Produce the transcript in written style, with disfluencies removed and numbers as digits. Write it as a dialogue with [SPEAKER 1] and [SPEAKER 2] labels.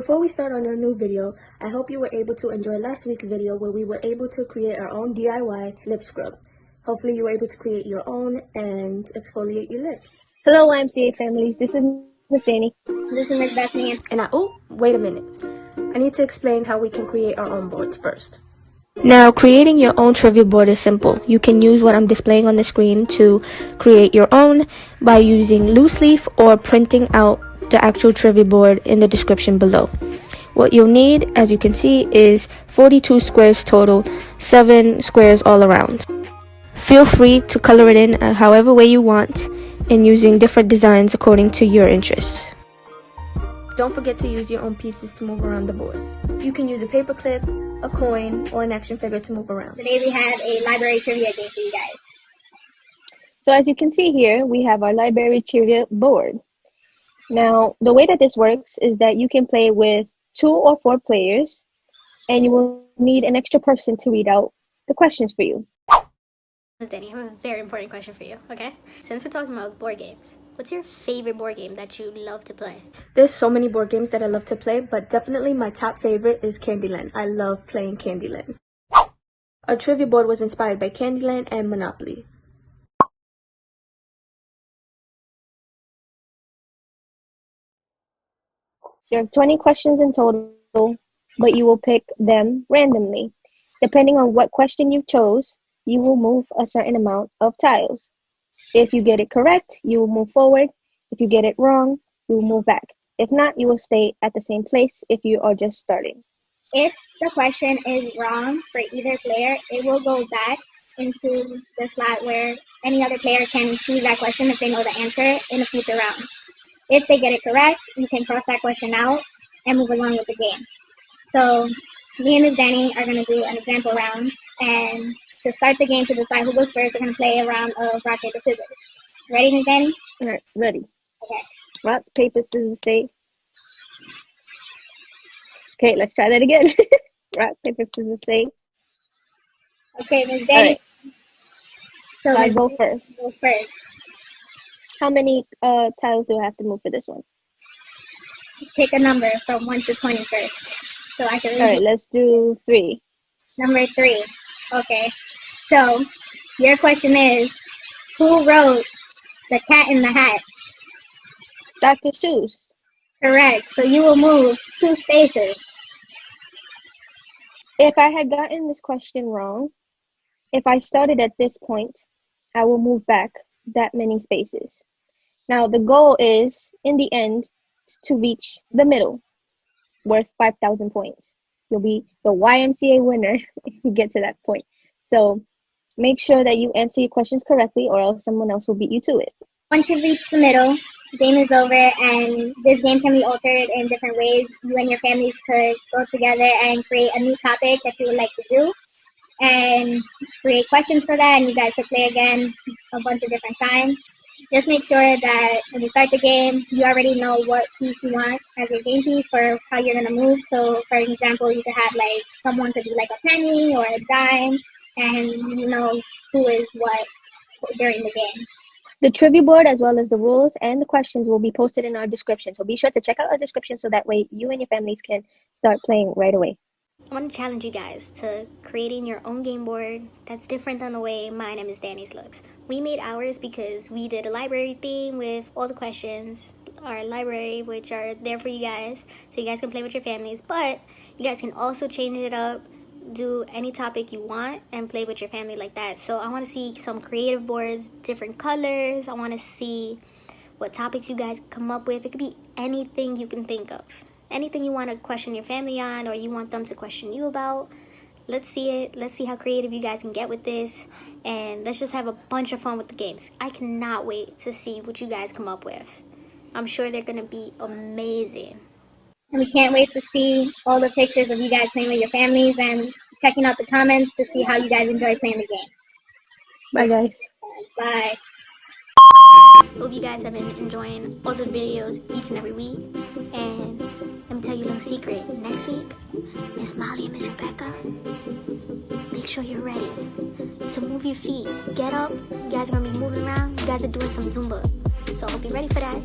[SPEAKER 1] Before we start on our new video, I hope you were able to enjoy last week's video where we were able to create our own DIY lip scrub. Hopefully you were able to create your own and exfoliate your lips.
[SPEAKER 2] Hello YMCA families, this is Miss Dani.
[SPEAKER 3] This is Miss Bethany.
[SPEAKER 1] And wait a minute. I need to explain how we can create our own boards first. Now, creating your own trivia board is simple. You can use what I'm displaying on the screen to create your own by using loose leaf or printing out the actual trivia board in the description below. What you'll need, as you can see, is 42 squares total, 7 squares all around. Feel free to color it in however way you want and using different designs according to your interests. Don't forget to use your own pieces to move around the board. You can use a paper clip, a coin, or an action figure to move around.
[SPEAKER 3] Today we have a library trivia game for you guys.
[SPEAKER 2] So as you can see here, we have our library trivia board. Now, the way that this works is that you can play with 2 or 4 players, and you will need an extra person to read out the questions for you.
[SPEAKER 4] Miss Dani, I have a very important question for you, okay? Since we're talking about board games, what's your favorite board game that you love to play?
[SPEAKER 1] There's so many board games that I love to play, but definitely my top favorite is Candyland. I love playing Candyland. Our trivia board was inspired by Candyland and Monopoly.
[SPEAKER 2] There are 20 questions in total, but you will pick them randomly. Depending on what question you chose, you will move a certain amount of tiles. If you get it correct, you will move forward. If you get it wrong, you will move back. If not, you will stay at the same place if you are just starting.
[SPEAKER 3] If the question is wrong for either player, it will go back into the slot where any other player can choose that question if they know the answer in a future round. If they get it correct, you can cross that question out and move along with the game. So me and Ms. Dani are going to do an example round, and to start the game, to decide who goes first, we're going to play a round of rock, paper, scissors. Ready, Ms. Dani?
[SPEAKER 2] All right, ready.
[SPEAKER 3] Okay.
[SPEAKER 2] Rock, paper, scissors, say. Okay, let's try that again. Rock, paper, scissors, say.
[SPEAKER 3] Okay, Ms. Dani.
[SPEAKER 2] Right.
[SPEAKER 3] So
[SPEAKER 2] I go first.
[SPEAKER 3] Go first.
[SPEAKER 2] How many tiles do I have to move for this one?
[SPEAKER 3] Pick a number from 1 to 20 first. So I can read.
[SPEAKER 2] All right, let's do 3.
[SPEAKER 3] Number 3. Okay. So your question is, who wrote The Cat in the Hat?
[SPEAKER 2] Dr. Seuss.
[SPEAKER 3] Correct. So you will move 2 spaces.
[SPEAKER 2] If I had gotten this question wrong, if I started at this point, I will move back that many spaces. Now, the goal is, in the end, to reach the middle, worth 5,000 points. You'll be the YMCA winner if you get to that point. So make sure that you answer your questions correctly, or else someone else will beat you to it.
[SPEAKER 3] Once you reach the middle, the game is over, and this game can be altered in different ways. You and your families could go together and create a new topic that you would like to do, and create questions for that, and you guys could play again a bunch of different times. Just make sure that when you start the game, you already know what piece you want as your game piece for how you're going to move. So, for example, you could have someone could be like a penny or a dime, and you know who is what during the game.
[SPEAKER 2] The trivia board, as well as the rules and the questions, will be posted in our description. So be sure to check out our description so that way you and your families can start playing right away.
[SPEAKER 4] I want to challenge you guys to creating your own game board that's different than the way mine and Miss Dani's looks. We made ours because we did a library theme with all the questions, our library, which are there for you guys, so you guys can play with your families, but you guys can also change it up, do any topic you want, and play with your family like that. So I want to see some creative boards, different colors. I want to see what topics you guys come up with. It could be anything you can think of. Anything you want to question your family on, or you want them to question you about. Let's see it. Let's see how creative you guys can get with this. And let's just have a bunch of fun with the games. I cannot wait to see what you guys come up with. I'm sure they're going to be amazing.
[SPEAKER 3] And we can't wait to see all the pictures of you guys playing with your families and checking out the comments to see how you guys enjoy playing the game.
[SPEAKER 2] Bye, guys.
[SPEAKER 3] Bye.
[SPEAKER 4] Hope you guys have been enjoying all the videos each and every week. And let me tell you a little secret. Next week, Miss Molly and Miss Rebecca, make sure you're ready. So move your feet. Get up. You guys are going to be moving around. You guys are doing some Zumba. So I hope you're ready for that.